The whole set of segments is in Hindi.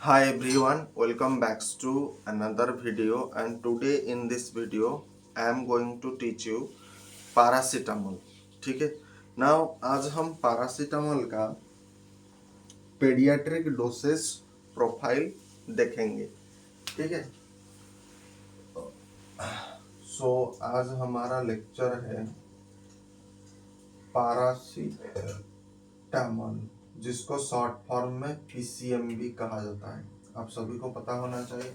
Hi everyone, welcome back to another video, and today in this video I am going to teach you paracetamol. ठीक है। नाउ आज हम paracetamol का पेडियाट्रिक डोसेज प्रोफाइल देखेंगे। ठीक है। आज हमारा लेक्चर है paracetamol, जिसको शॉर्ट फॉर्म में PCM भी कहा जाता है। आप सभी को पता होना चाहिए।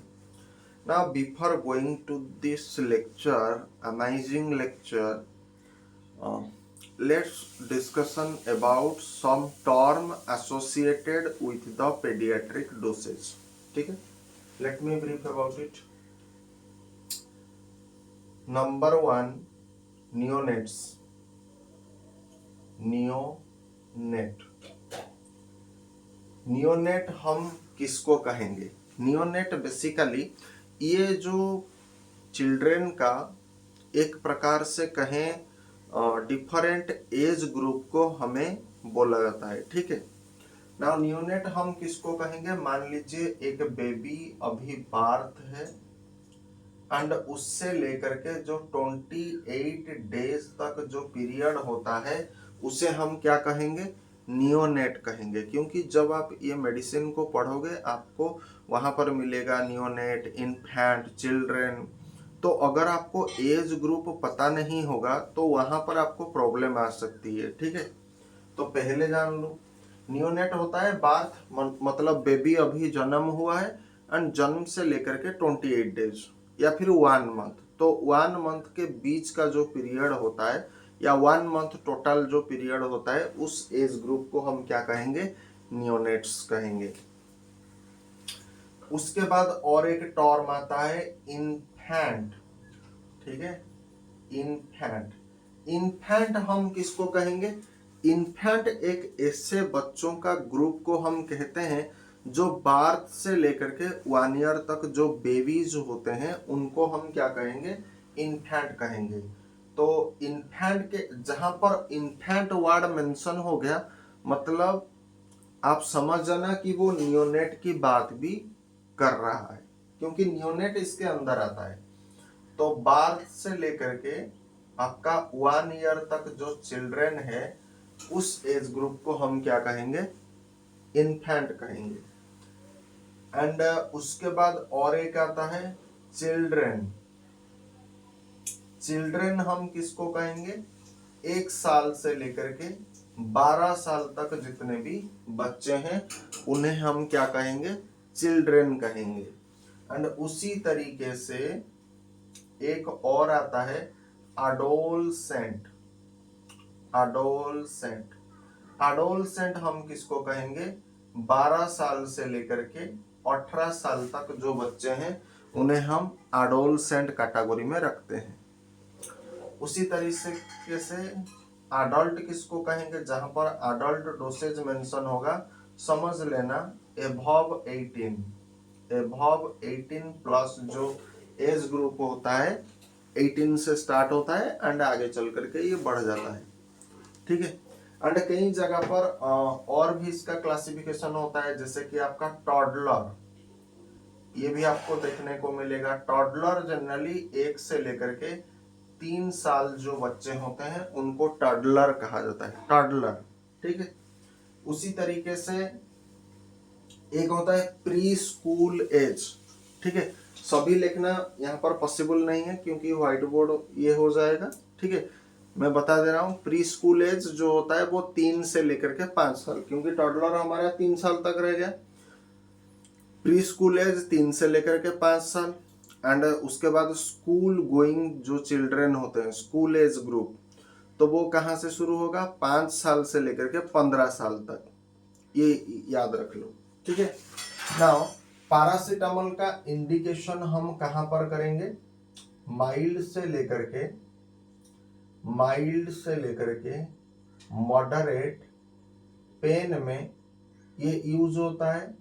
Now, before going to this lecture, amazing lecture, uh, let's discussion about some term associated with the pediatric dosage. ठीक है? Let me brief about it. Number one, neonates. Neonate. Neonate हम किसको कहेंगे? नियोनेट बेसिकली ये जो चिल्ड्रेन का एक प्रकार से कहें डिफरेंट एज ग्रुप को हमें बोला जाता है। ठीक है। नाउ नियोनेट हम किसको कहेंगे? मान लीजिए एक बेबी अभी बार्थ है एंड उससे लेकर के जो 28 डेज तक जो पीरियड होता है उसे हम क्या कहेंगे? नियोनेट कहेंगे। क्योंकि जब आप ये मेडिसिन को पढ़ोगे आपको वहां पर मिलेगा नियोनेट, इन्फेंट, चिल्ड्रेन। तो अगर आपको एज ग्रुप पता नहीं होगा तो वहां पर आपको प्रॉब्लम आ सकती है। ठीक है। तो पहले जान लो, नियोनेट होता है बार्थ मतलब बेबी अभी जन्म हुआ है एंड जन्म से लेकर के 28 डेज या फिर 1 मंथ। तो 1 मंथ के बीच का जो पीरियड होता है या 1 मंथ टोटल जो पीरियड होता है उस एज ग्रुप को हम क्या कहेंगे? नियोनेट्स कहेंगे। उसके बाद और एक टर्म आता है इन्फेंट। ठीक है। इन्फेंट। इन्फेंट हम किसको कहेंगे? इन्फेंट एक ऐसे बच्चों का ग्रुप को हम कहते हैं जो बार्थ से लेकर के 1 ईयर तक जो बेबीज होते हैं उनको हम क्या कहेंगे? इन्फेंट कहेंगे। तो इन्फेंट के जहां पर इन्फेंट वर्ड मेंशन हो गया मतलब आप समझ जाना कि वो नियोनेट की बात भी कर रहा है, क्योंकि नियोनेट इसके अंदर आता है। तो बार्थ से लेकर के आपका 1 ईयर तक जो चिल्ड्रेन है उस एज ग्रुप को हम क्या कहेंगे? इन्फेंट कहेंगे। एंड उसके बाद और एक आता है चिल्ड्रेन। चिल्ड्रेन हम किसको कहेंगे? 1 साल से लेकर के 12 साल तक जितने भी बच्चे हैं उन्हें हम क्या कहेंगे? चिल्ड्रेन कहेंगे। एंड उसी तरीके से एक और आता है अडोलसेंट। अडोलसेंट। अडोलसेंट हम किसको कहेंगे? 12 साल से लेकर के 18 साल तक जो बच्चे हैं उन्हें हम अडोलसेंट कैटेगरी में रखते हैं। उसी तरीके से अडल्ट किसको कहेंगे? जहां पर अडल्ट डोसेज मेंशन होगा समझ लेना एबव 18। एबव 18 प्लस जो एज ग्रुप होता है 18 से स्टार्ट होता है एंड आगे चल करके ये बढ़ जाता है। ठीक है। एंड कई जगह पर और भी इसका क्लासिफिकेशन होता है, जैसे कि आपका टॉडलर, ये भी आपको देखने को मिलेगा। टॉडलर जनरली 1 से लेकर के 3 साल जो बच्चे होते हैं उनको टॉडलर कहा जाता है। टॉडलर। ठीक है। उसी तरीके से एक होता है प्री स्कूल एज। ठीक है। सभी लिखना यहाँ पर पॉसिबल नहीं है क्योंकि व्हाइट बोर्ड ये हो जाएगा। ठीक है। मैं बता दे रहा हूँ प्री स्कूल एज जो होता है वो 3 से लेकर के 5 साल, क्योंकि टॉडलर हमारा 3 साल तक रह गया। प्री स्कूल एज 3 से लेकर के 5 साल। एंड उसके बाद स्कूल गोइंग जो चिल्ड्रेन होते हैं स्कूल एज ग्रुप, तो वो कहाँ से शुरू होगा? 5 साल से लेकर के 15 साल तक। ये याद रख लो। ठीक है। नाउ पैरासीटामोल का इंडिकेशन हम कहां पर करेंगे? माइल्ड से लेकर के मॉडरेट पेन में ये यूज होता है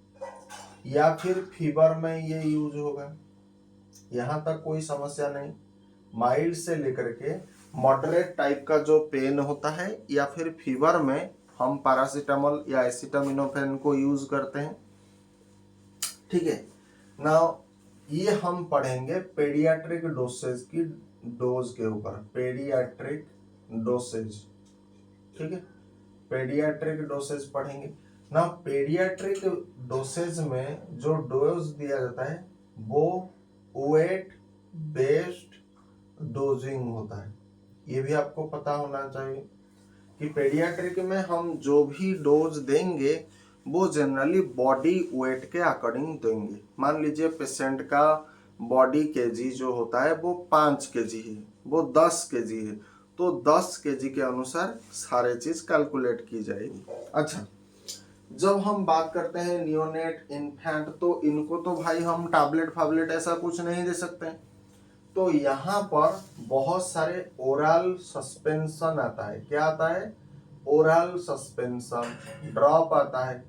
या फिर फीवर में ये यूज होगा, यहां तक कोई समस्या नहीं। माइल्ड से लेकर के मॉडरेट टाइप का जो पेन होता है या फिर फीवर में हम पैरासीटामोल या एसिटामिनोफेन को यूज करते हैं। ठीक है। नाउ ये हम पढ़ेंगे पेडियाट्रिक डोसेज की डोज के ऊपर, पेडियाट्रिक डोसेज, ठीक है, पेडियाट्रिक डोसेज पढ़ेंगे ना। पेडियाट्रिक डोसेज में जो डोज दिया जाता है वो वेट बेस्ड डोजिंग होता है, ये भी आपको पता होना चाहिए कि पेडियाट्रिक में हम जो भी डोज देंगे वो जनरली बॉडी वेट के अकॉर्डिंग देंगे। मान लीजिए पेशेंट का बॉडी केजी जो होता है वो 5 केजी है, वो 10 केजी है, तो 10 केजी के अनुसार सारे चीज कैलकुलेट की जाएगी। अच्छा, जब हम बात करते हैं नियोनेट इन्फेंट, तो इनको तो भाई हम टैबलेट फैबलेट ऐसा कुछ नहीं दे सकते, तो यहाँ पर बहुत सारे ओरल सस्पेंशन आता है। क्या आता है? ओरल सस्पेंशन, ड्रॉप आता है।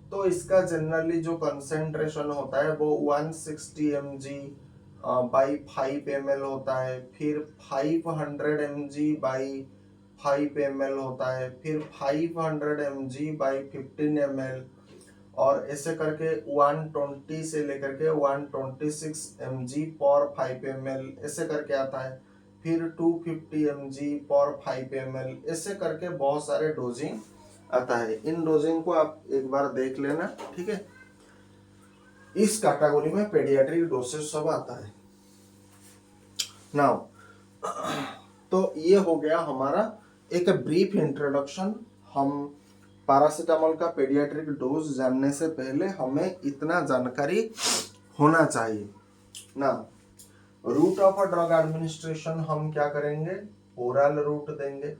तो इसका जनरली जो कंसेंट्रेशन होता है वो 160 mg बाई 5 ml होता है, फिर 500 mg बाई 5 ml होता है, फिर 500 mg बाई 15 ml, और ऐसे करके 120 से लेकर के 126 mg पर 5 ml ऐसे करके आता है, फिर 250 mg पर 5 ml ऐसे करके बहुत सारे डोजिंग आता है। इन डोजिंग को आप एक बार देख लेना, ठीक है। इस कैटेगरी में पेडियाट्रिक डोसेज सब आता है। नाउ तो ये हो गया हमारा एक ब्रीफ इंट्रोडक्शन। हम पैरासीटामोल का पेडियाट्रिक डोज जानने से पहले हमें इतना जानकारी होना चाहिए ना। रूट ऑफ ड्रग एडमिनिस्ट्रेशन हम क्या करेंगे? ओरल रूट देंगे।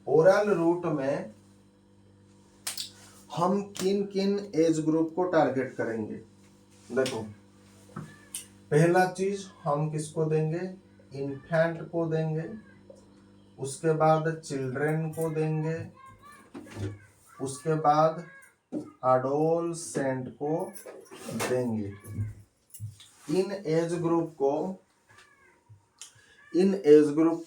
ओरल रूट में हम किन किन एज ग्रुप को टारगेट करेंगे? देखो, पहला चीज हम किसको देंगे? इन्फेंट को देंगे, उसके बाद चिल्ड्रेन को देंगे, उसके बाद एडोलसेंट को देंगे। इन एज ग्रुप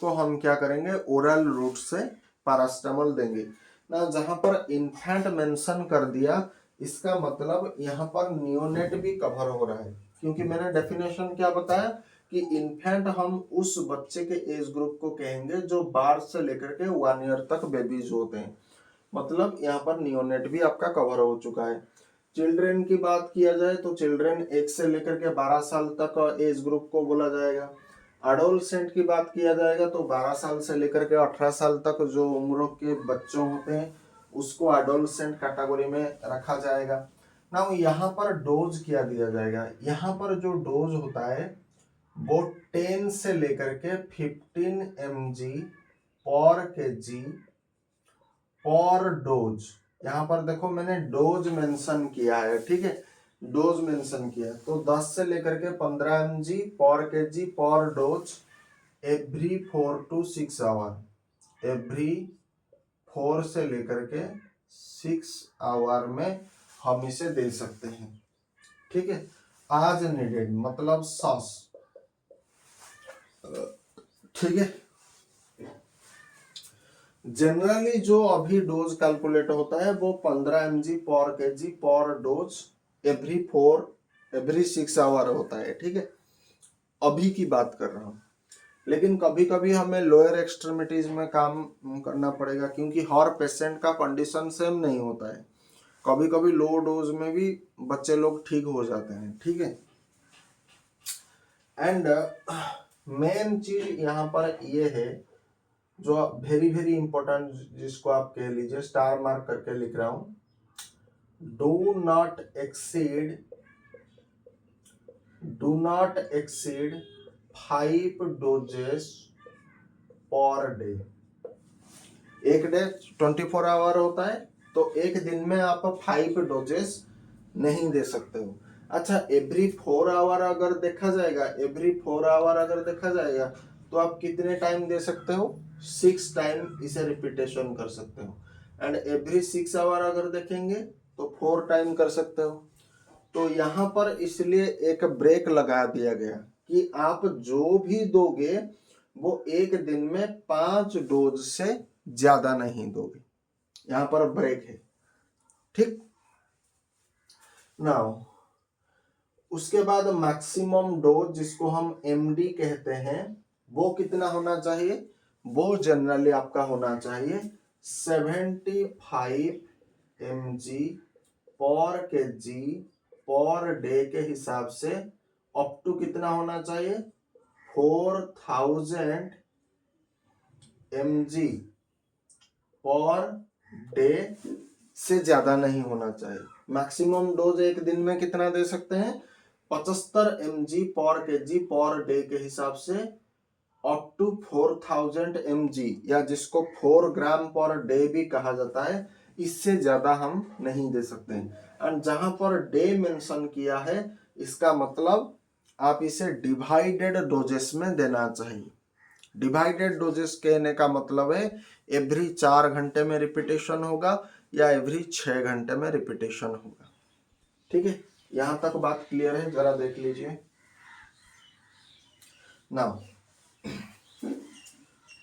को हम क्या करेंगे? ओरल रूट से पैरासीटामोल देंगे ना। जहां पर इन्फेंट मेंशन कर दिया, इसका मतलब यहाँ पर नियोनेट भी कवर हो रहा है, क्योंकि मैंने डेफिनेशन क्या बताया कि इन्फेंट हम उस बच्चे के एज ग्रुप को कहेंगे जो बार्थ से लेकर के 1 ईयर तक बेबीज होते हैं, मतलब यहाँ पर नियोनेट भी आपका कवर हो चुका है। चिल्ड्रेन की बात किया जाए तो चिल्ड्रेन 1 से लेकर के 12 साल तक एज ग्रुप को बोला जाएगा। एडोलसेंट की बात किया जाएगा तो 12 साल से लेकर के 18 साल तक जो उम्र के बच्चे होते हैं उसको एडोलसेंट कैटेगरी में रखा जाएगा ना। यहाँ पर डोज क्या दिया जाएगा? यहाँ पर जो डोज होता है वो 10 से लेकर के 15 mg पर केजी पर डोज। यहाँ पर देखो मैंने डोज मेंशन किया है, ठीक है, डोज मेंशन किया है। तो 10 से लेकर के 15 mg पर केजी पर dose every 4 to 6 hour, every 4 से लेकर के 6 आवर में हम इसे दे सकते हैं, ठीक है। आज नीडेड मतलब सॉस, ठीक है। जनरली जो अभी डोज कैलकुलेट होता है वो 15 mg पर केजी पर डोज एवरी 6 आवर होता है, ठीक है, अभी की बात कर रहा हूँ। लेकिन कभी कभी हमें लोअर एक्सट्रीमिटीज में काम करना पड़ेगा, क्योंकि हर पेशेंट का कंडीशन सेम नहीं होता है। कभी कभी लो डोज में भी बच्चे लोग ठीक हो जाते हैं, ठीक है। एंड मेन चीज यहाँ पर ये है जो वेरी वेरी इंपॉर्टेंट, जिसको आप कह लीजिए स्टार मार्क करके लिख रहा हूं, do not exceed 5 doses per day. एक डे 24 आवर होता है, तो एक दिन में आप 5 डोजेस नहीं दे सकते हो। अच्छा, एवरी 4 आवर अगर देखा जाएगा तो आप कितने टाइम दे सकते हो? 6 टाइम इसे रिपीटेशन कर सकते हो। एंड एवरी 6 आवर अगर देखेंगे तो 4 टाइम कर सकते हो। तो यहाँ पर इसलिए एक ब्रेक लगा दिया गया कि आप जो भी दोगे वो एक दिन में 5 डोज से ज्यादा नहीं दोगे, यहाँ पर ब्रेक है, ठीक। नाउ उसके बाद मैक्सिमम डोज जिसको हम एमडी कहते हैं वो कितना होना चाहिए, वो जनरली आपका होना चाहिए 75 mg पर kg पर डे के हिसाब से अप टू कितना होना चाहिए 4000 mg पर डे से ज्यादा नहीं होना चाहिए। मैक्सिमम डोज एक दिन में कितना दे सकते हैं 75 mg पर kg पर डे के हिसाब से अप टू 4000 mg या जिसको 4 ग्राम पर डे भी कहा जाता है, इससे ज्यादा हम नहीं दे सकते हैं। एंड जहां पर डे मेंशन किया है इसका मतलब आप इसे डिवाइडेड डोजेस में देना चाहिए। डिवाइडेड डोजेस कहने का मतलब है एवरी 4 घंटे में रिपीटेशन होगा या एवरी 6 घंटे में रिपीटेशन होगा। ठीक है, यहां तक बात क्लियर है, जरा देख लीजिए। नाउ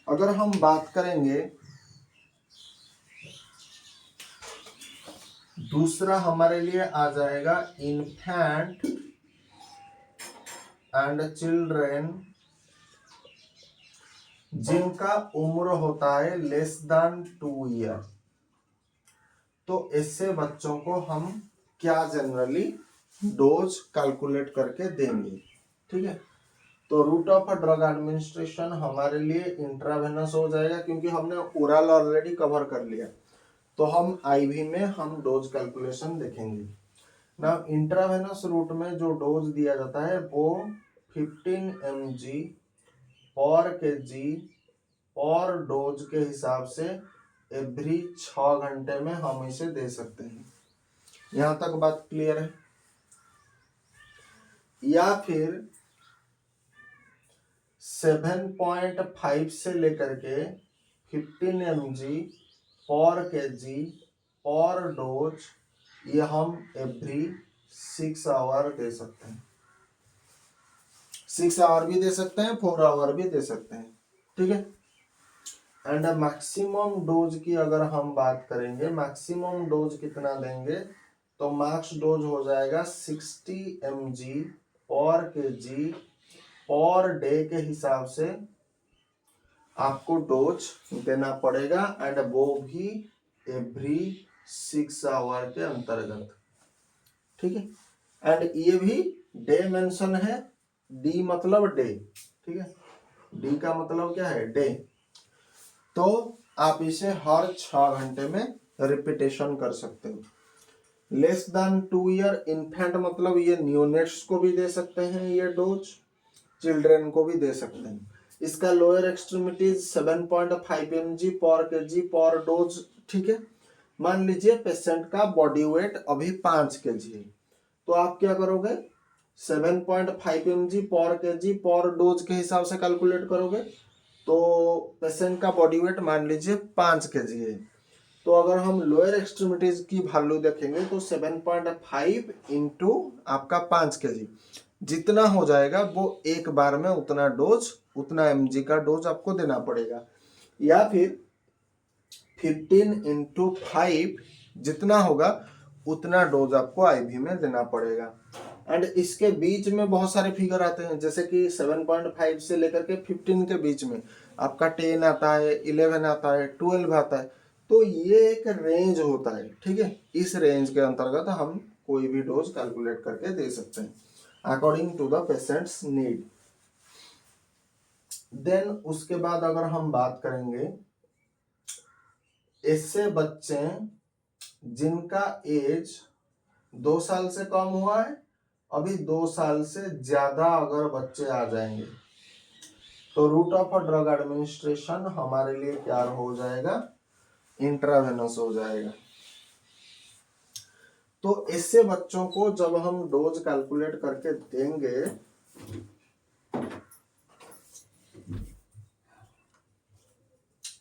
अगर हम बात करेंगे दूसरा हमारे लिए आ जाएगा इन्फेंट एंड चिल्ड्रेन जिनका उम्र होता है लेस देन 2 ईयर। तो ऐसे बच्चों को हम क्या जनरली डोज कैलकुलेट करके देंगे। ठीक है, तो रूट ऑफ ड्रग एडमिनिस्ट्रेशन हमारे लिए इंट्रावेनस हो जाएगा क्योंकि हमने ओरल ऑलरेडी कवर कर लिया। तो हम आईवी में हम डोज कैलकुलेशन देखेंगे ना। इंट्रावेनस रूट में जो डोज दिया जाता है वो 15 mg पर kg और डोज के हिसाब से एवरी 6 घंटे में हम इसे दे सकते हैं। यहां तक बात क्लियर है। या फिर 7.5 से लेकर के 15 mg पर kg और डोज ये हम एवरी 6 आवर दे सकते हैं। 6 आवर भी दे सकते हैं, 4 आवर भी दे सकते हैं। ठीक है, एंड मैक्सिमम डोज की अगर हम बात करेंगे, मैक्सिमम डोज कितना देंगे तो मैक्स डोज हो जाएगा 60 mg पर kg पर डे के हिसाब से आपको डोज देना पड़ेगा एंड वो भी एवरी 6 आवर के अंतर्गत। ठीक है, एंड ये भी डे मेंशन है, डी मतलब डे। ठीक है, डी का मतलब क्या है डे। तो आप इसे हर 6 घंटे में रिपीटेशन कर सकते हो। लेस देन 2 ईयर इन्फेंट मतलब ये न्यूनेट्स को भी दे सकते हैं ये डोज, चिल्ड्रन को भी दे सकते हैं। इसका लोअर एक्सट्रीमिटीज 7.5 mg पर kg पर डोज। ठीक है, मान लीजिए पेशेंट का बॉडी वेट अभी 5 kg है, तो आप क्या करोगे 7.5 mg पर kg पर डोज के हिसाब से कैलकुलेट करोगे। तो पेशेंट का बॉडी वेट मान लीजिए 5 kg है, तो अगर हम लोअर एक्सट्रीमिटीज की वैल्यू देखेंगे तो 7.5 इंटू आपका 5 kg जितना हो जाएगा वो एक बार में उतना डोज, उतना mg का डोज आपको देना पड़ेगा। या फिर 15 इंटू 5 जितना होगा उतना डोज आपको आईवी में देना पड़ेगा। एंड इसके बीच में बहुत सारे फिगर आते हैं, जैसे कि 7.5 से लेकर के 15 के बीच में आपका 10 आता है, 11 आता है, 12 आता है। तो ये एक रेंज होता है। ठीक है, इस रेंज के अंतर्गत हम कोई भी डोज कैलकुलेट करके दे सकते हैं according to the patient's need. Then उसके बाद अगर हम बात करेंगे ऐसे बच्चे जिनका एज 2 साल से कम हुआ है, अभी 2 साल से ज्यादा अगर बच्चे आ जाएंगे तो रूट ऑफ ड्रग एडमिनिस्ट्रेशन हमारे लिए क्या हो जाएगा इंट्रावेनस हो जाएगा। तो ऐसे बच्चों को जब हम डोज कैलकुलेट करके देंगे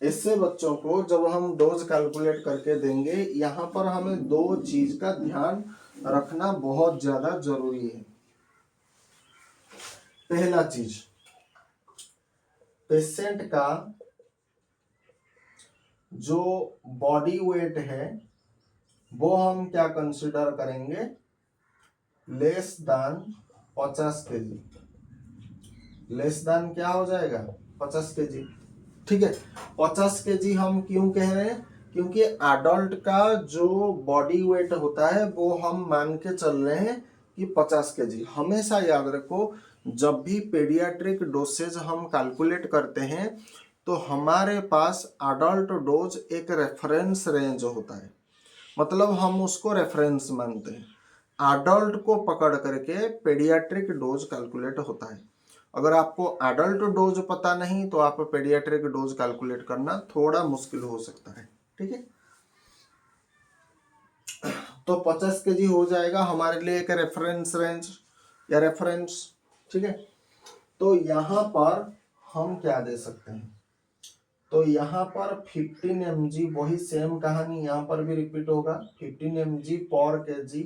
ऐसे बच्चों को जब हम डोज कैलकुलेट करके देंगे, यहां पर हमें 2 चीज का ध्यान रखना बहुत ज्यादा जरूरी है। पहला चीज, पेशेंट का जो बॉडी वेट है वो हम क्या कंसीडर करेंगे लेस दान 50 केजी, लेस दान क्या हो जाएगा 50 केजी। ठीक है, 50 केजी हम क्यों कह रहे हैं, क्योंकि एडल्ट का जो बॉडी वेट होता है वो हम मान के चल रहे हैं कि 50 केजी। हमेशा याद रखो, जब भी पेडियाट्रिक डोसेज हम कैलकुलेट करते हैं तो हमारे पास एडल्ट डोज एक रेफरेंस रेंज होता है, मतलब हम उसको रेफरेंस मानते हैं। एडल्ट को पकड़ करके पेडियाट्रिक डोज कैलकुलेट होता है। अगर आपको एडल्ट डोज पता नहीं तो आप पेडियाट्रिक डोज कैलकुलेट करना थोड़ा मुश्किल हो सकता है। ठीक है, तो 50 केजी हो जाएगा हमारे लिए एक रेफरेंस रेंज या रेफरेंस। ठीक है, तो यहाँ पर हम क्या दे सकते हैं, तो यहाँ पर 15 mg, वही सेम कहानी यहाँ पर भी रिपीट होगा। 15 mg पर केजी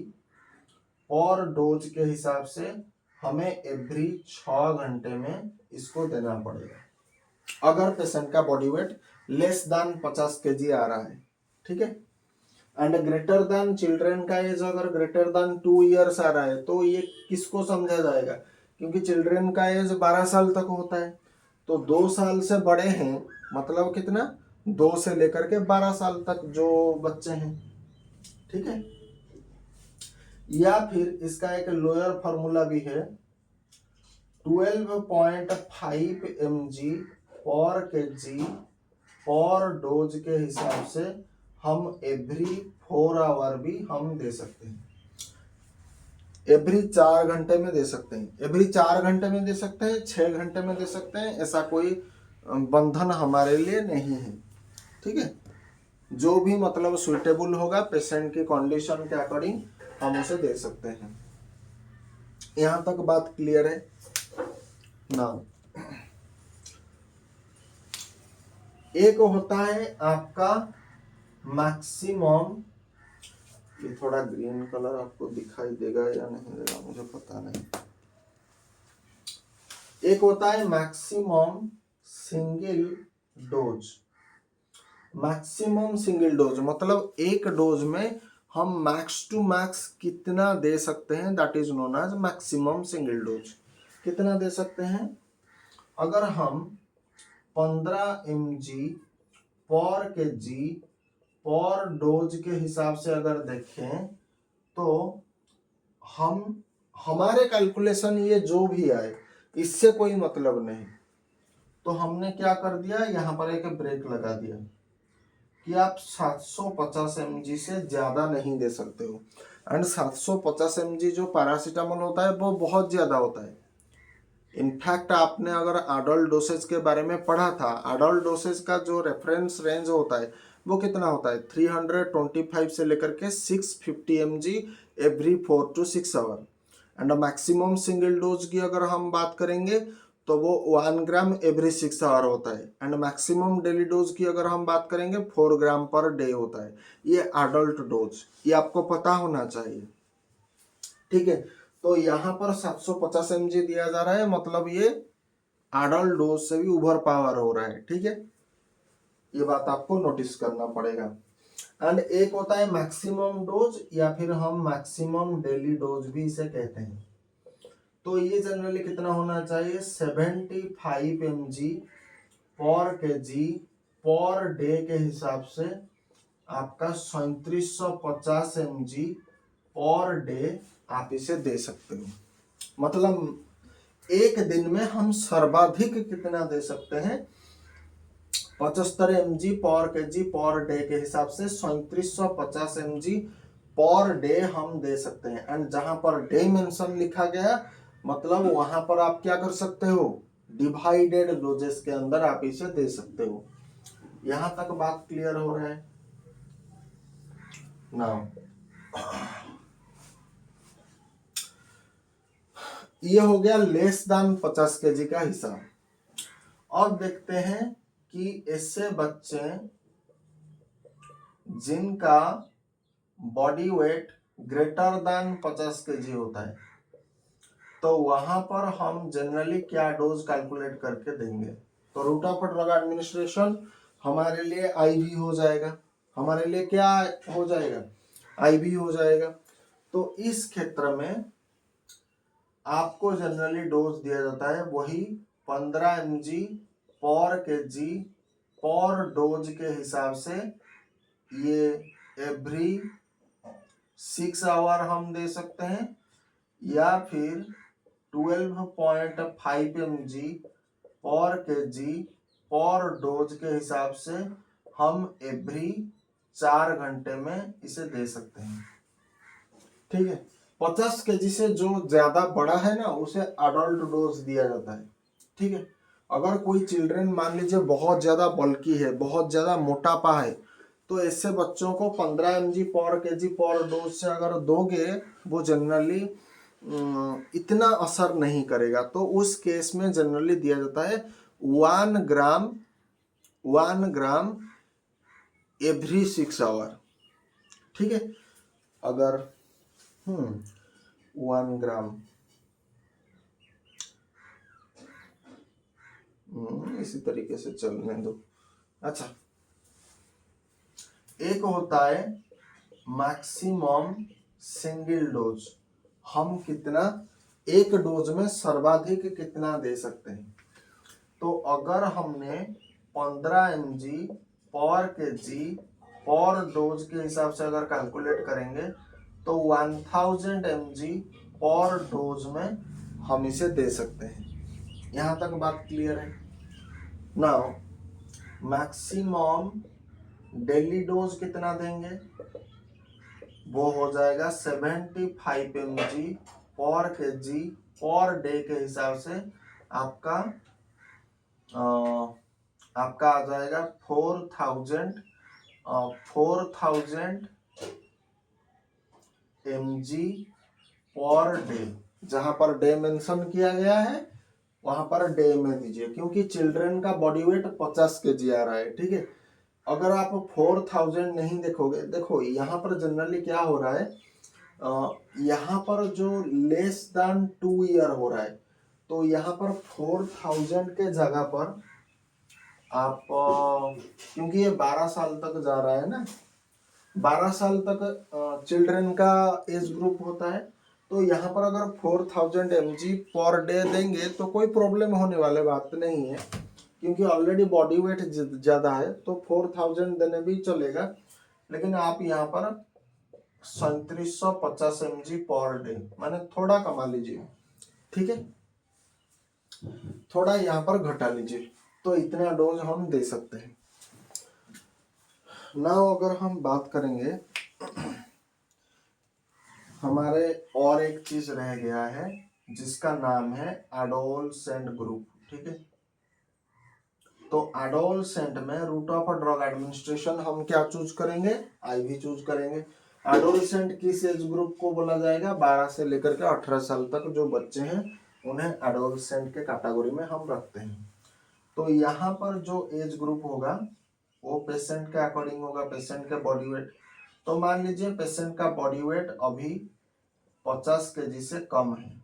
और डोज के हिसाब से हमें एवरी 6 घंटे में इसको देना पड़ेगा अगर पेशेंट का बॉडी वेट लेस दान 50 केजी आ रहा है। ठीक है, एंड ग्रेटर दान चिल्ड्रन का एज अगर ग्रेटर दान 2 ईयर्स आ रहा है तो ये किसको समझा जाएगा, क्योंकि चिल्ड्रन का एज 12 साल तक होता है, तो 2 साल से बड़े हैं, मतलब कितना 2 से लेकर के 12 साल तक जो बच्चे हैं। ठीक है, या फिर इसका एक लोअर फॉर्मूला भी है, 12.5 mg पर केजी पर डोज के हिसाब से हम एवरी 4 आवर भी हम दे सकते हैं, एवरी 4 घंटे में दे सकते हैं, एवरी 4 घंटे में दे सकते हैं, 6 घंटे में दे सकते हैं, ऐसा कोई बंधन हमारे लिए नहीं है। ठीक है, जो भी मतलब सुइटेबल होगा पेशेंट की कंडीशन के अकॉर्डिंग हम उसे दे सकते हैं। यहां तक बात क्लियर है ना। एक होता है आपका मैक्सिमम, ये थोड़ा ग्रीन कलर आपको दिखाई देगा या नहीं देगा मुझे पता नहीं। एक होता है maximum single dose, maximum single dose मतलब एक डोज में हम मैक्स टू मैक्स कितना दे सकते हैं, that is known as maximum single dose. कितना दे सकते हैं, अगर हम 15 mg पर केजी पर डोज के हिसाब से अगर देखें तो हम हमारे कैलकुलेशन ये जो भी आए इससे कोई मतलब नहीं, तो हमने क्या कर दिया, यहाँ पर एक ब्रेक लगा दिया कि आप 750 mg से ज्यादा नहीं दे सकते हो। एंड 750 mg जो पैरासीटामोल होता है वो बहुत ज्यादा होता है। इनफैक्ट आपने अगर एडल्ट डोसेज के बारे में पढ़ा था, एडल्ट डोसेज का जो रेफरेंस रेंज होता है वो कितना होता है, 325 से लेकर के 650 mg every 4 to 6 hour. And maximum single dose की अगर हम बात करेंगे तो वो 1 ग्राम एवरी 6 आवर होता है। एंड मैक्सिमम डेली डोज की अगर हम बात करेंगे 4 ग्राम पर डे होता है। ये एडल्ट डोज, ये आपको पता होना चाहिए। ठीक है, तो यहाँ पर 750 mg दिया जा रहा है, मतलब ये एडल्ट डोज से भी ओवर पावर हो रहा है। ठीक है, ये बात आपको नोटिस करना पड़ेगा। एंड एक होता है मैक्सिमम डोज या फिर हम मैक्सिमम डेली डोज भी इसे कहते हैं। तो ये जनरली कितना होना चाहिए, 75 mg पर केजी पर डे के हिसाब से आपका 3750 mg पर डे आप इसे दे सकते हो। मतलब एक दिन में हम सर्वाधिक कितना दे सकते हैं, 75 mg पर केजी पर डे के हिसाब से 3750 mg पर डे हम दे सकते हैं। एंड जहां पर डे मेंशन लिखा गया मतलब वहां पर आप क्या कर सकते हो, डिवाइडेड डोजेस के अंदर आप इसे दे सकते हो। यहां तक बात क्लियर हो रहा है ना। ये हो गया लेस दान 50 केजी का हिसाब। अब देखते हैं कि ऐसे बच्चे जिनका बॉडी वेट ग्रेटर दान 50 केजी होता है तो वहां पर हम जनरली क्या डोज कैलकुलेट करके देंगे, तो रूट ऑफ ड्रग एडमिनिस्ट्रेशन हमारे लिए आईवी हो जाएगा, हमारे लिए क्या हो जाएगा, आईवी हो जाएगा। तो इस क्षेत्र में आपको जनरली डोज दिया जाता है वही 15 mg पर kg पर डोज के हिसाब से, ये एवरी 6 आवर हम दे सकते हैं, या फिर 12.5 mg पर kg पर डोज के हिसाब से हम एवरी 4 घंटे में इसे दे सकते हैं। ठीक है, 50 केजी से जो ज्यादा बड़ा है ना उसे अडल्ट डोज दिया जाता है। ठीक है, अगर कोई चिल्ड्रन मान लीजिए बहुत ज्यादा बल्की है, बहुत ज्यादा मोटापा है, तो ऐसे बच्चों को 15 mg पर केजी पर डोज से अगर दोगे वो जनरली इतना असर नहीं करेगा। तो उस केस में जनरली दिया जाता है 1 ग्राम एवरी 6 आवर। ठीक है, अगर 1 ग्राम इसी तरीके से चलने दो। अच्छा, एक होता है मैक्सिमम सिंगल डोज, हम कितना एक डोज में सर्वाधिक कितना दे सकते हैं। तो अगर हमने 15 mg पर केजी पर डोज के हिसाब से अगर कैलकुलेट करेंगे तो 1000 mg पर डोज में हम इसे दे सकते हैं। यहां तक बात क्लियर है। नाउ मैक्सिमम डेली डोज कितना देंगे, वो हो जाएगा 75 mg पर केजी पर डे के हिसाब से आपका आ जाएगा 4000 mg पर डे। जहां पर डे मेंशन किया गया है वहां पर डे में दीजिए, क्योंकि चिल्ड्रन का बॉडी वेट 50 केजी आ रहा है। ठीक है, अगर आप 4000 नहीं देखोगे, देखो यहाँ पर जनरली क्या हो रहा है, यहाँ पर जो लेस देन 2 ईयर हो रहा है, तो यहाँ पर 4000 के जगह पर आप क्योंकि ये 12 साल तक जा रहा है ना, 12 साल तक चिल्ड्रन का एज ग्रुप होता है, तो यहाँ पर अगर 4000 mg पर डे देंगे तो कोई प्रॉब्लम होने वाली बात नहीं है, क्योंकि ऑलरेडी बॉडी वेट ज्यादा है, तो 4000 देने भी चलेगा। लेकिन आप यहाँ पर 3750 mg पर डे माने थोड़ा कमा लीजिए। ठीक है, थोड़ा यहाँ पर घटा लीजिए, तो इतना डोज हम दे सकते हैं। नाउ अगर हम बात करेंगे, हमारे और एक चीज रह गया है जिसका नाम है एडोलसेंट ग्रुप। ठीक है, तो एडोलसेंट में रूट ऑफ ड्रग एडमिनिस्ट्रेशन हम क्या चूज करेंगे, आईवी चूज करेंगे। एडोलसेंट किस एज ग्रुप को बोला जाएगा, 12 से लेकर के 18 साल तक जो बच्चे हैं उन्हें एडोलसेंट के कैटेगरी में हम रखते हैं। तो यहाँ पर जो एज ग्रुप होगा वो पेशेंट के अकॉर्डिंग होगा, पेशेंट के बॉडी वेट। तो मान लीजिए पेशेंट का बॉडी वेट अभी 50 केजी से कम है,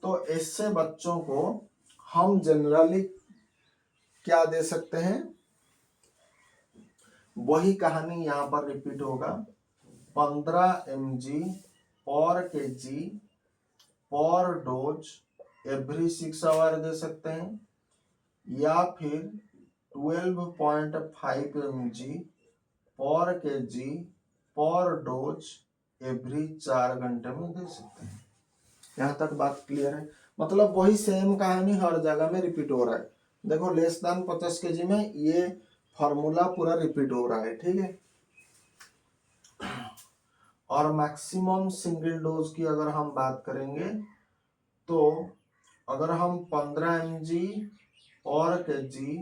तो ऐसे बच्चों को हम जनरली क्या दे सकते हैं, वही कहानी यहाँ पर रिपीट होगा, 15 mg पर केजी पर डोज एवरी 6 आवर दे सकते हैं, या फिर 12.5 mg पर केजी पर डोज एवरी 4 घंटे में दे सकते हैं। यहाँ तक बात क्लियर है। मतलब वही सेम कहानी हर जगह में रिपीट हो रहा है। देखो लेस देन 50 केजी में ये फॉर्मूला पूरा रिपीट हो रहा है। ठीक है, और मैक्सिमम सिंगल डोज की अगर हम बात करेंगे तो अगर हम 15 mg पर केजी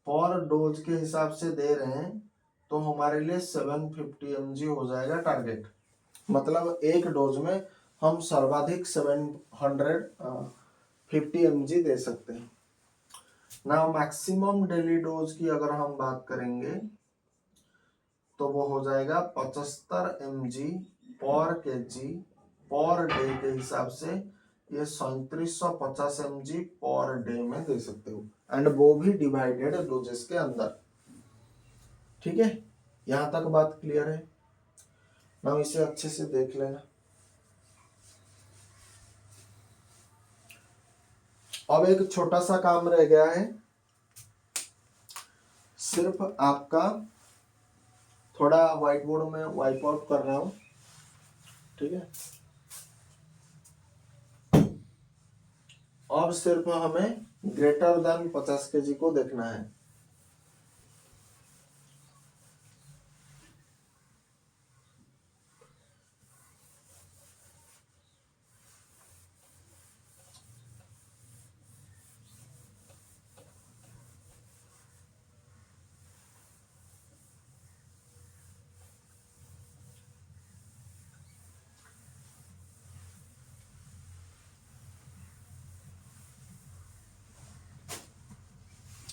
पर डोज के हिसाब से दे रहे हैं तो हमारे लिए 750 mg हो जाएगा टारगेट। मतलब एक डोज में हम सर्वाधिक 750 mg दे सकते हैं। ना मैक्सिमम डेली डोज की अगर हम बात करेंगे तो वो हो जाएगा 75 mg पर केजी पर डे के हिसाब से, ये 3750 mg पर डे में दे सकते हो, एंड वो भी डिवाइडेड डोजेस के अंदर। ठीक है, यहां तक बात क्लियर है ना, इसे अच्छे से देख लेना। अब एक छोटा सा काम रह गया है, सिर्फ आपका थोड़ा व्हाइट बोर्ड में वाइप आउट कर रहा हूं, ठीक है। अब सिर्फ हमें ग्रेटर देन 50 केजी को देखना है।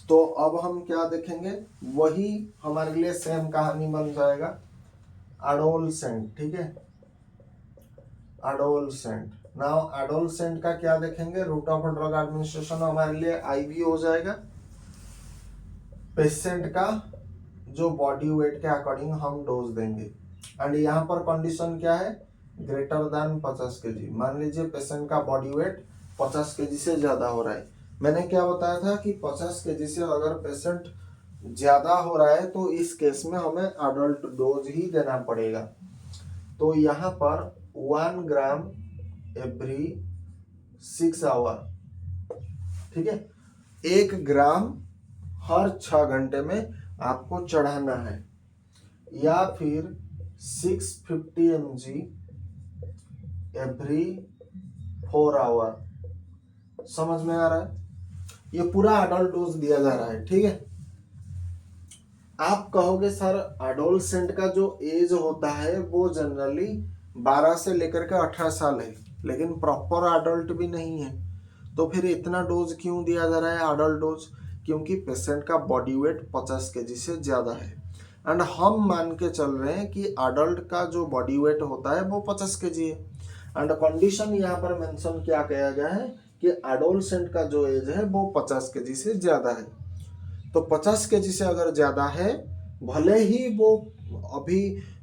तो अब हम क्या देखेंगे, वही हमारे लिए सेम कहानी बन जाएगा, एडोलसेंट, ठीक है। एडोलसेंट, नाउ एडोलसेंट का क्या देखेंगे, रूट ऑफ ड्रग एडमिनिस्ट्रेशन हमारे लिए आईवी हो जाएगा। पेशेंट का जो बॉडी वेट के अकॉर्डिंग हम डोज देंगे, एंड यहाँ पर कंडीशन क्या है, ग्रेटर देन 50 केजी। मान लीजिए पेशेंट का बॉडी वेट 50 केजी से ज्यादा हो रहा है। मैंने क्या बताया था कि 50 केजी से अगर पेशेंट ज्यादा हो रहा है तो इस केस में हमें एडल्ट डोज ही देना पड़ेगा। तो यहाँ पर 1 ग्राम एवरी 6 आवर, ठीक है, 1 ग्राम हर 6 घंटे में आपको चढ़ाना है, या फिर 650 mg एवरी 4 आवर। समझ में आ रहा है, ये पूरा एडल्ट डोज दिया जा रहा है, ठीक है। आप कहोगे सर एडोलसेंट का जो एज होता है वो जनरली 12 से लेकर के 18 साल है, लेकिन प्रॉपर एडल्ट भी नहीं है, तो फिर इतना डोज क्यों दिया जा रहा है एडल्ट डोज, क्योंकि पेशेंट का बॉडी वेट 50 केजी से ज्यादा है, एंड हम मान के चल रहे हैं कि एडल्ट का जो बॉडी वेट होता है वो 50 केजी है, एंड कंडीशन यहाँ पर मेंशन क्या किया गया है कि एडोलसेंट का जो एज है वो 50 केजी से ज्यादा है। तो 50 केजी से अगर ज्यादा है, भले ही वो अभी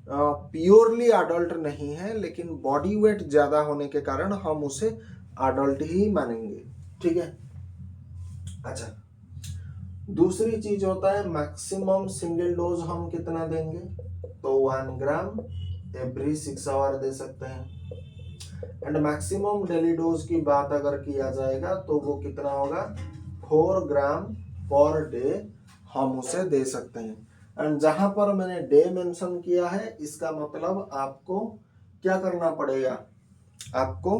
प्योरली एडल्ट नहीं है, लेकिन बॉडी वेट ज्यादा होने के कारण हम उसे एडल्ट ही मानेंगे, ठीक है। अच्छा, दूसरी चीज होता है मैक्सिमम सिंगल डोज हम कितना देंगे, तो 1 ग्राम एवरी 6 आवर दे सकते हैं, एंड मैक्सिमम डेली डोज की बात अगर किया जाएगा तो वो कितना होगा, 4 ग्राम पर डे हम उसे दे सकते हैं। एंड जहां पर मैंने डे मेंशन किया है, इसका मतलब आपको क्या करना पड़ेगा, आपको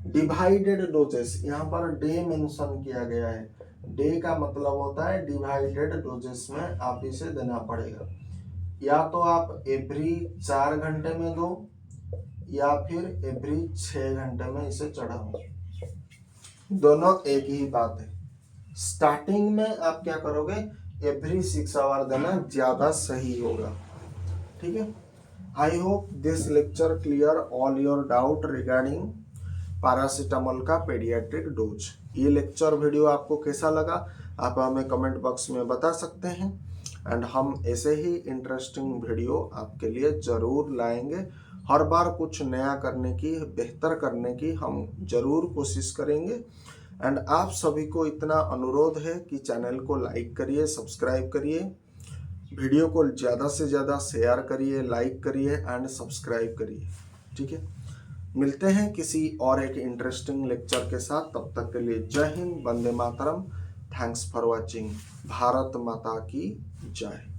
डिवाइडेड डोजेस, यहाँ पर डे मेंशन किया गया है, डे का मतलब होता है डिवाइडेड डोजेस में आप इसे देना पड़ेगा, या तो आप एवरी 4 घंटे में दो, या फिर एवरी 6 घंटे में इसे चढ़ाओ, दोनों एक ही बात है। स्टार्टिंग में आप क्या करोगे, एवरी 6 आवर देना ज्यादा सही होगा, ठीक है। I hope this lecture clear all your doubt regarding paracetamol का पेडियाट्रिक डोज। ये लेक्चर वीडियो आपको कैसा लगा आप हमें कमेंट बॉक्स में बता सकते हैं, एंड हम ऐसे ही इंटरेस्टिंग वीडियो आपके लिए जरूर लाएंगे। हर बार कुछ नया करने की, बेहतर करने की हम जरूर कोशिश करेंगे, एंड आप सभी को इतना अनुरोध है कि चैनल को लाइक करिए, सब्सक्राइब करिए, वीडियो को ज़्यादा से ज़्यादा शेयर करिए, लाइक करिए एंड सब्सक्राइब करिए, ठीक है। मिलते हैं किसी और एक इंटरेस्टिंग लेक्चर के साथ, तब तक के लिए जय Hind, Vande Mataram, thanks for watching, Bharat माता की जय।